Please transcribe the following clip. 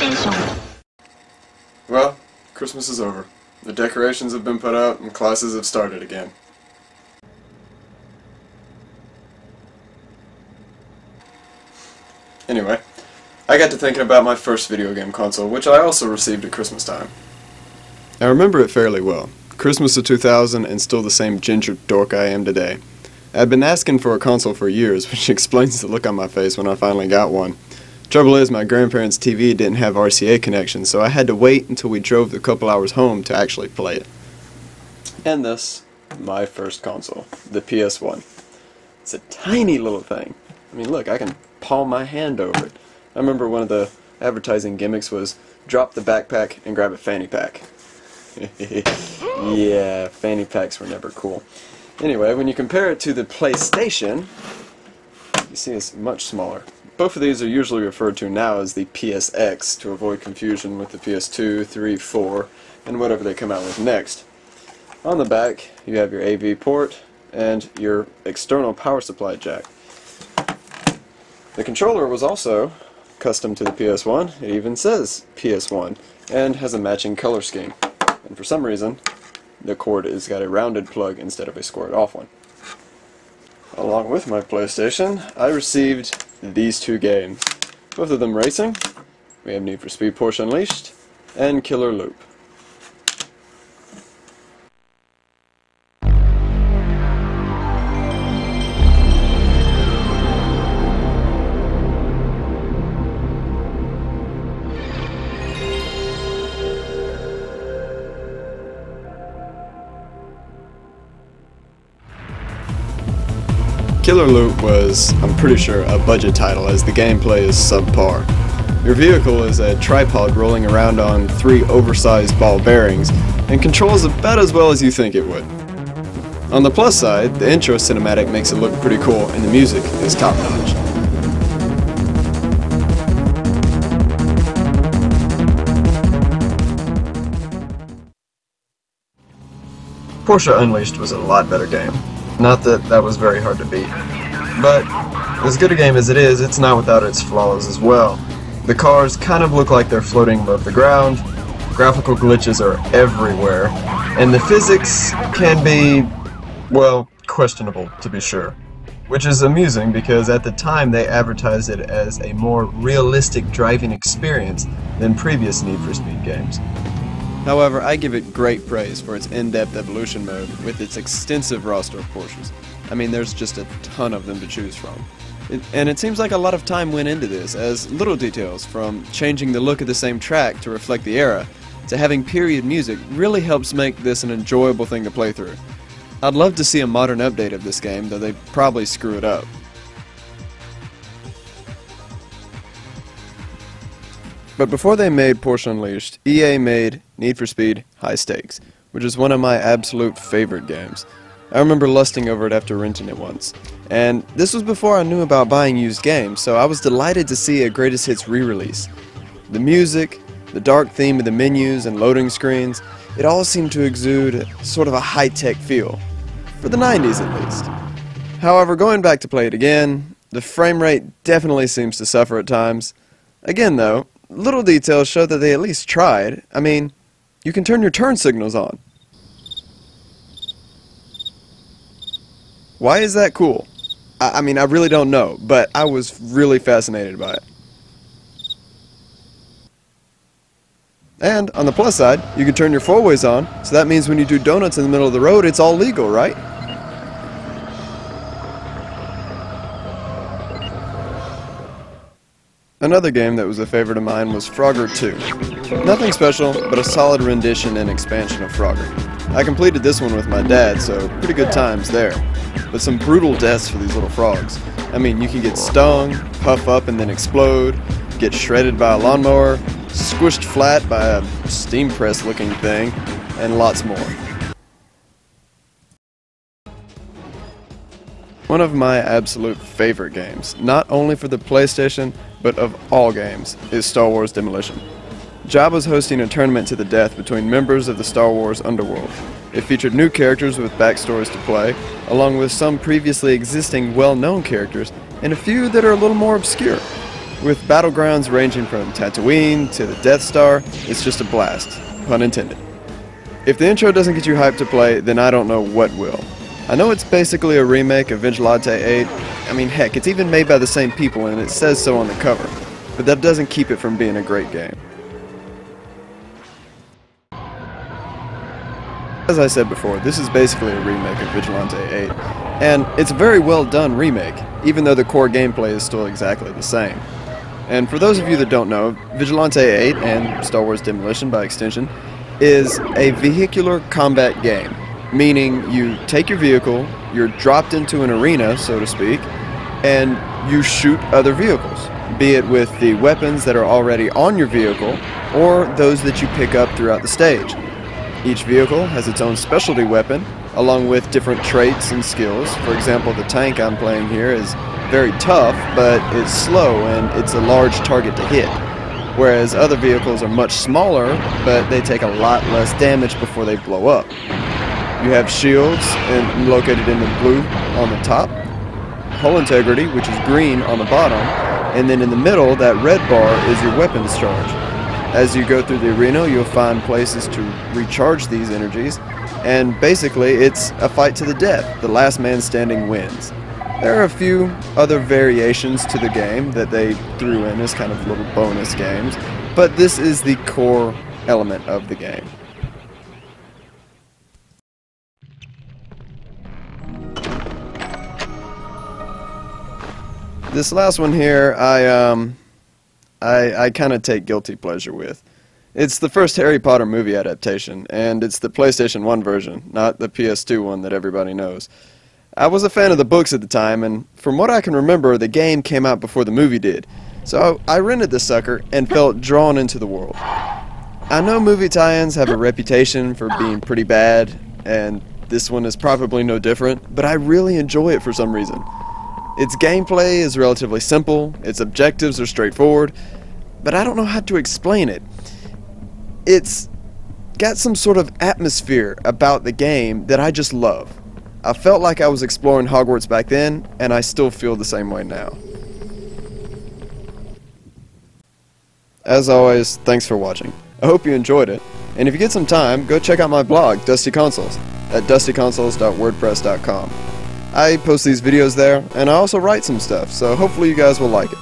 PSOne. Well, Christmas is over. The decorations have been put out and classes have started again. Anyway, I got to thinking about my first video game console, which I also received at Christmas time. I remember it fairly well. Christmas of 2000 and still the same ginger dork I am today. I'd been asking for a console for years, which explains the look on my face when I finally got one. Trouble is, my grandparents' TV didn't have RCA connection, so I had to wait until we drove the couple hours home to actually play it. And this, my first console, the PSOne. It's a tiny little thing. I mean, look, I can palm my hand over it. I remember one of the advertising gimmicks was drop the backpack and grab a fanny pack. Yeah, fanny packs were never cool. Anyway, when you compare it to the PlayStation, you see it's much smaller. Both of these are usually referred to now as the PSX to avoid confusion with the PS2, 3, 4, and whatever they come out with next. On the back, you have your AV port and your external power supply jack. The controller was also custom to the PSOne. It even says PSOne and has a matching color scheme. And for some reason, the cord has got a rounded plug instead of a squared off one. Along with my PlayStation, I received these two games. Both of them racing. We have Need for Speed Portia Unleashed and Killer Loop. Killer Loop was, I'm pretty sure, a budget title as the gameplay is subpar. Your vehicle is a tripod rolling around on 3 oversized ball bearings and controls about as well as you think it would. On the plus side, the intro cinematic makes it look pretty cool and the music is top notch. Portia Unleashed was a lot better game. Not that that was very hard to beat. But, as good a game as it is, it's not without its flaws as well. The cars kind of look like they're floating above the ground, graphical glitches are everywhere, and the physics can be, well, questionable to be sure. Which is amusing because at the time they advertised it as a more realistic driving experience than previous Need for Speed games. However, I give it great praise for its in-depth evolution mode with its extensive roster of Porsches. I mean, there's just a ton of them to choose from. And it seems like a lot of time went into this, as little details, from changing the look of the same track to reflect the era, to having period music, really helps make this an enjoyable thing to play through. I'd love to see a modern update of this game, though they'd probably screw it up. But before they made Portia Unleashed, EA made Need for Speed High Stakes, which is one of my absolute favorite games. I remember lusting over it after renting it once. And this was before I knew about buying used games, so I was delighted to see a Greatest Hits re-release. The music, the dark theme of the menus and loading screens, it all seemed to exude sort of a high-tech feel. For the 90s at least. However, going back to play it again, the frame rate definitely seems to suffer at times. Again though, little details show that they at least tried. I mean, you can turn your turn signals on. Why is that cool? I mean, I really don't know, but I was really fascinated by it. And, on the plus side, you can turn your four-ways on, so that means when you do donuts in the middle of the road, it's all legal, right? Another game that was a favorite of mine was Frogger 2. Nothing special, but a solid rendition and expansion of Frogger. I completed this one with my dad, so pretty good times there. But some brutal deaths for these little frogs. I mean, you can get stung, puff up and then explode, get shredded by a lawnmower, squished flat by a steam press looking thing, and lots more. One of my absolute favorite games, not only for the PlayStation, but of all games, is Star Wars Demolition. Jabba's hosting a tournament to the death between members of the Star Wars underworld. It featured new characters with backstories to play, along with some previously existing well-known characters, and a few that are a little more obscure. With battlegrounds ranging from Tatooine to the Death Star, it's just a blast, pun intended. If the intro doesn't get you hyped to play, then I don't know what will. I know it's basically a remake of Vigilante 8, I mean heck, it's even made by the same people and it says so on the cover, but that doesn't keep it from being a great game. As I said before, this is basically a remake of Vigilante 8, and it's a very well done remake, even though the core gameplay is still exactly the same. And for those of you that don't know, Vigilante 8, and Star Wars Demolition by extension, is a vehicular combat game, meaning you take your vehicle, you're dropped into an arena, so to speak, and you shoot other vehicles, be it with the weapons that are already on your vehicle, or those that you pick up throughout the stage. Each vehicle has its own specialty weapon, along with different traits and skills. For example, the tank I'm playing here is very tough, but it's slow and it's a large target to hit. Whereas other vehicles are much smaller, but they take a lot less damage before they blow up. You have shields located in the blue on the top, hull integrity, which is green on the bottom, and then in the middle, that red bar is your weapons charge. As you go through the arena, you'll find places to recharge these energies, and basically it's a fight to the death. The last man standing wins. There are a few other variations to the game that they threw in as kind of little bonus games, but this is the core element of the game. This last one here, I kind of take guilty pleasure with. It's the first Harry Potter movie adaptation, and it's the PlayStation 1 version, not the PS2 one that everybody knows. I was a fan of the books at the time, and from what I can remember, the game came out before the movie did. So I rented this sucker and felt drawn into the world. I know movie tie-ins have a reputation for being pretty bad, and this one is probably no different, but I really enjoy it for some reason. Its gameplay is relatively simple, its objectives are straightforward, but I don't know how to explain it. It's got some sort of atmosphere about the game that I just love. I felt like I was exploring Hogwarts back then, and I still feel the same way now. As always, thanks for watching. I hope you enjoyed it, and if you get some time, go check out my blog, DustyConsoles, at DustyConsoles.wordpress.com. I post these videos there, and I also write some stuff, so hopefully you guys will like it.